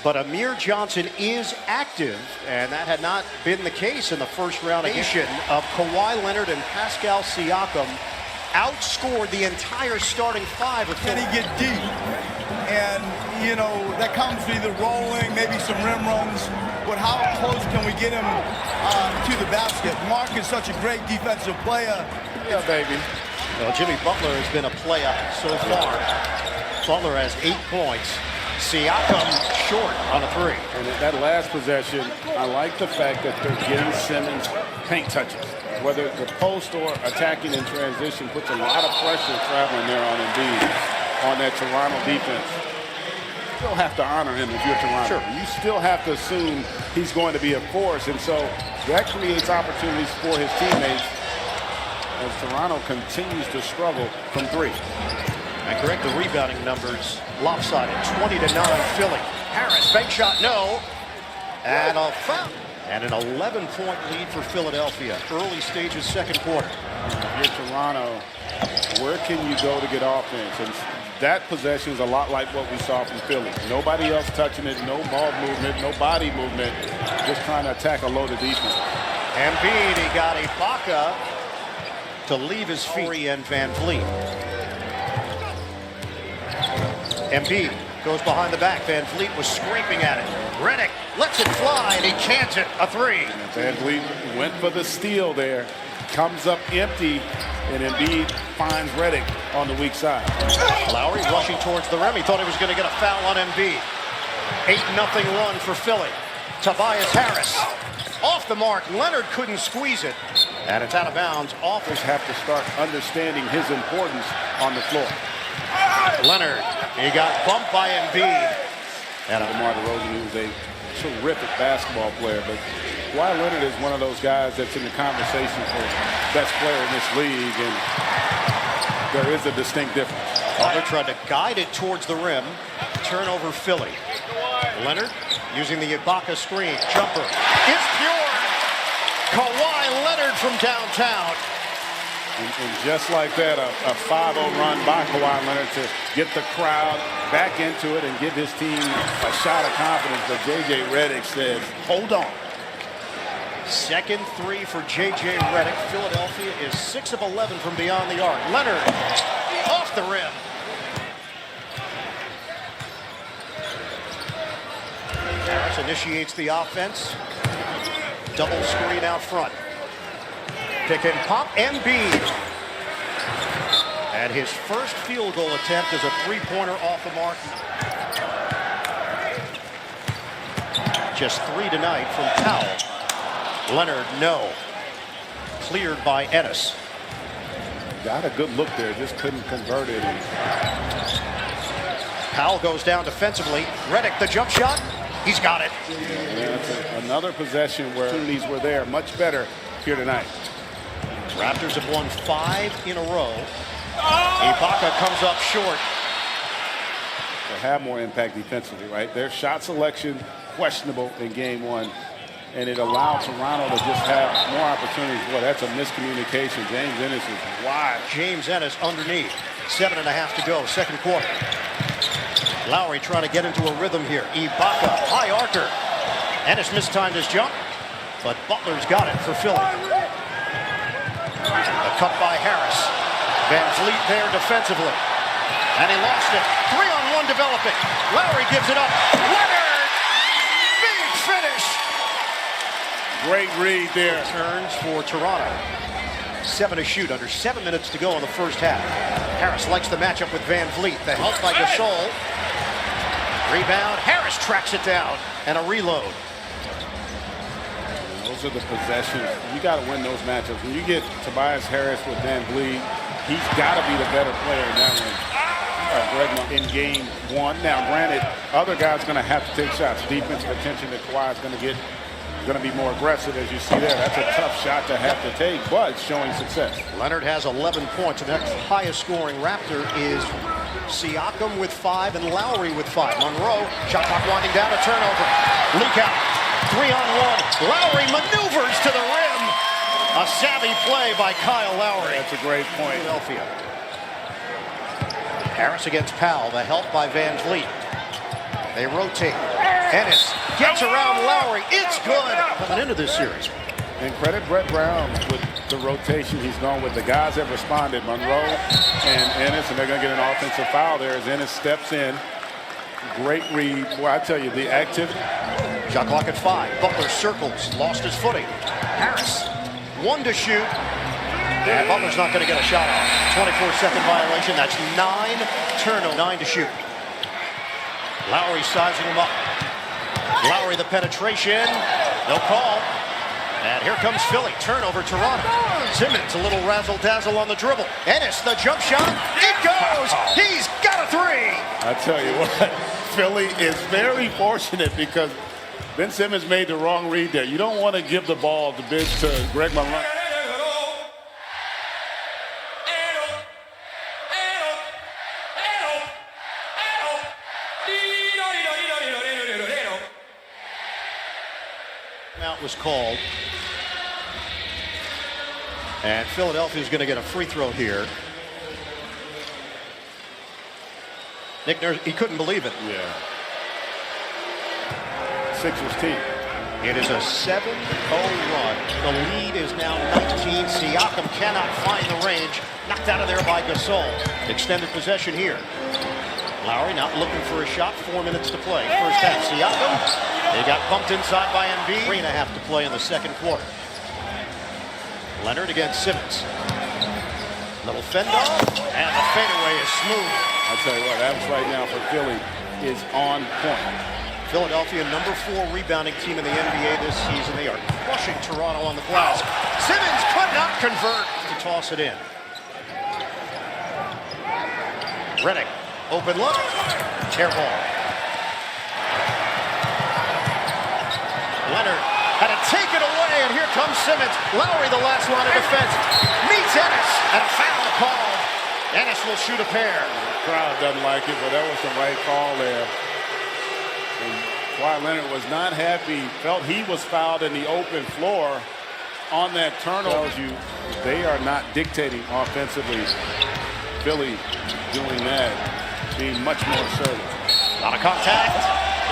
But Amir Johnson is active, and that had not been the case in the first round of Kawhi Leonard and Pascal Siakam outscored the entire starting five. Can he get deep? And, you know, that comes with either rolling, maybe some rim runs, but how close can we get him to the basket? Mark is such a great defensive player. Yeah, baby. Well, Jimmy Butler has been a player so far. Butler has 8 points. Siakam short on a 3. And at that last possession, I like the fact that they're getting Simmons paint touches. Whether the post or attacking in transition puts a lot of pressure traveling there on Embiid on that Toronto defense. You still have to honor him if you're Toronto. Sure. You still have to assume he's going to be a force, and so that creates opportunities for his teammates as Toronto continues to struggle from 3. And correct the rebounding numbers. Lopsided, 20-9 Philly. Harris, bank shot, no. And a foul. And an 11-point lead for Philadelphia. Early stages, second quarter. If you're Toronto, where can you go to get offense? And that possession is a lot like what we saw from Philly. Nobody else touching it, no ball movement, no body movement, just trying to attack a loaded defense. Embiid, he got Ibaka to leave his feet. And Van Vliet. Embiid goes behind the back. Van Vliet was scraping at it. Redick lets it fly, and he cans it. A 3. Van Vliet went for the steal there. Comes up empty, and Embiid finds Redick on the weak side. Lowry rushing towards the rim. He thought he was going to get a foul on Embiid. 8-0 run for Philly. Tobias Harris off the mark. Leonard couldn't squeeze it, and it's out of bounds. Offers have to start understanding his importance on the floor. Leonard, he got bumped by Embiid. And DeMar DeRozan is a terrific basketball player, but Kawhi Leonard is one of those guys that's in the conversation for best player in this league, and there is a distinct difference. Butler tried to guide it towards the rim. Turnover Philly. Leonard using the Ibaka screen. Jumper. It's pure. Kawhi Leonard from downtown. And just like that, a 5-0 run by Kawhi Leonard to get the crowd back into it and give his team a shot of confidence. But J.J. Redick says, hold on. Second 3 for J.J. Redick. Philadelphia is 6 of 11 from beyond the arc. Leonard off the rim. Harris initiates the offense. Double screen out front. Pick and pop, Embiid. And his first field goal attempt is a 3-pointer off the mark. Just 3 tonight from Powell. Leonard, no. Cleared by Ennis. Got a good look there, just couldn't convert it. Powell goes down defensively. Redick, the jump shot. He's got it. Yeah, it's another possession where opportunities were there. Much better here tonight. Raptors have won 5 in a row. Ibaka comes up short. They have more impact defensively, right? Their shot selection questionable in game 1, and it allowed Toronto to just have more opportunities. Boy, that's a miscommunication. James Ennis is wide. James Ennis underneath. 7.5 to go, second quarter. Lowry trying to get into a rhythm here. Ibaka, high archer. Ennis mistimed his jump, but Butler's got it for Philly. A cut by Harris. Van Vliet there defensively. And he lost it. 3-on-1 developing. Lowry gives it up. Leonard! Big finish! Great read there. Turns for Toronto. 7 to shoot, under 7 minutes to go in the first half. Harris likes the matchup with Van Vliet. The help by Gasol. Rebound. Harris tracks it down. And a reload. Those are the possessions. You got to win those matchups. When you get Tobias Harris with Van Vliet, he's got to be the better player in that one. In game 1. Now, granted, other guys going to have to take shots. Defensive attention that Kawhi is going to get, going to be more aggressive, as you see there. That's a tough shot to have to take, but showing success. Leonard has 11 points. The next highest scoring Raptor is Siakam with 5 and Lowry with 5. Monroe, shot clock winding down, a turnover. Leak out. 3-on-1. Lowry maneuvers to the rim. A savvy play by Kyle Lowry. That's a great point. Philadelphia. Harris against Powell. The help by Van Vliet. They rotate. Ennis gets around Lowry. It's good coming into this series. And credit Brett Brown with the rotation he's gone with. The guys have responded, Monroe and Ennis, and they're going to get an offensive foul there as Ennis steps in. Great read. Boy, I tell you, the activity. Shot clock at 5. Butler circles, lost his footing. Harris, 1 to shoot. And Butler's not going to get a shot off. 24-second violation. That's 9 turnovers, 9 to shoot. Lowry sizing him up. Lowry the penetration. No call. And here comes Philly. Turnover, Toronto. Simmons, a little razzle-dazzle on the dribble. Ennis, the jump shot. It goes. He's got a 3. I tell you what, Philly is very fortunate because Ben Simmons made the wrong read there. You don't want to give the ball to Greg Monroe. Out was called. And Philadelphia's going to get a free throw here. Nick Nurse, he couldn't believe it. Yeah. Sixers team. It is a 7-0 run. The lead is now 19. Siakam cannot find the range. Knocked out of there by Gasol. Extended possession here. Lowry not looking for a shot. 4 minutes to play. First half. Siakam. They got bumped inside by Embiid. 3.5 to play in the second quarter. Leonard against Simmons. Little fend off, and the fadeaway is smooth. I'll tell you what, average right now for Philly is on point. Philadelphia, number 4 rebounding team in the NBA this season. They are crushing Toronto on the glass. Simmons could not convert to toss it in. Redick, open look, air ball. Leonard had to take it away, and here comes Simmons. Lowry, the last line of defense, meets Ennis, and a foul called. Ennis will shoot a pair. The crowd doesn't like it, but that was the right call there. And Kawhi Leonard was not happy, felt he was fouled in the open floor on that turnover. Tells you they are not dictating offensively. Philly doing that, being much more assertive. A lot of contact.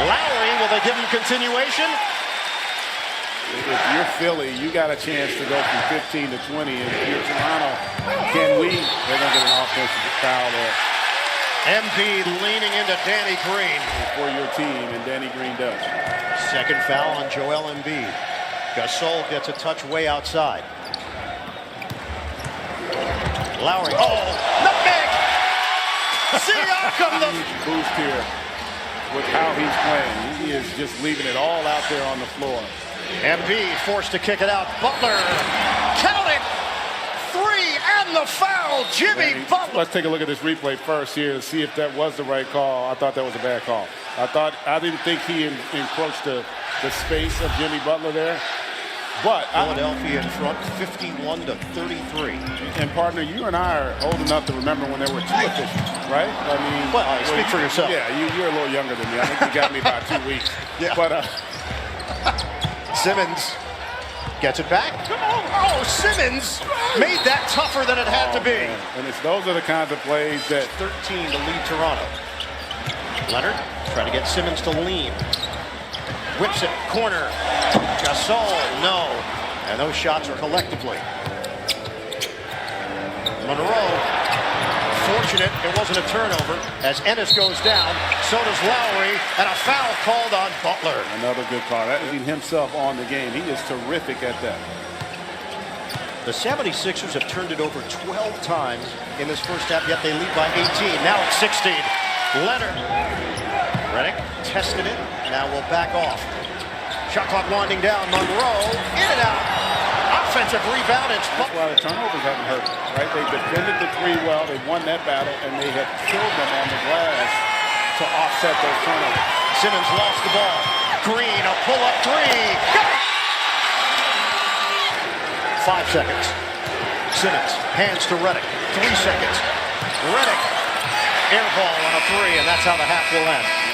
Lowry, will they give him continuation? If you're Philly, you got a chance to go from 15 to 20. And if you're Toronto, can we? They're going to get an offensive foul there. Embiid leaning into Danny Green. For your team, and Danny Green does. Second foul on Joel Embiid. Gasol gets a touch way outside. Lowry, nutmeg! Siakam, the boost here with how he's playing. He is just leaving it all out there on the floor. Embiid forced to kick it out. Butler, count it! 3 and the foul, Jimmy Butler. Let's take a look at this replay first here to see if that was the right call. I thought that was a bad call. I didn't think he encroached the space of Jimmy Butler there. But Philadelphia in front, 51 to 33. And partner, you and I are old enough to remember when there were 2 officials, right? I mean, well, speak for yourself. Yeah, you're a little younger than me. I think you got me by 2 weeks. Yeah. But Simmons gets it back. Oh, Simmons made that tougher than it had to be. Man. And those are the kinds of plays that 13 to lead Toronto. Leonard trying to get Simmons to lean. Whips it, corner. Gasol, no. And those shots are collectively. Monroe, fortunate it wasn't a turnover as Ennis goes down. So does Lowry, and a foul called on Butler. Another good call. That is himself on the game. He is terrific at that. The 76ers have turned it over 12 times in this first half, yet they lead by 18. Now it's 16. Leonard. Redick tested it. Now we'll back off. Shot clock winding down. Monroe in and out. Offensive rebound. It's That's why the turnovers haven't hurt, right? They defended the 3 well. They won that battle, and they have killed them on the glass to offset those turnovers. Simmons lost the ball. Green, a pull-up 3. Got it! 5 seconds. Simmons hands to Redick. 3 seconds. Redick, air ball on a 3, and that's how the half will end.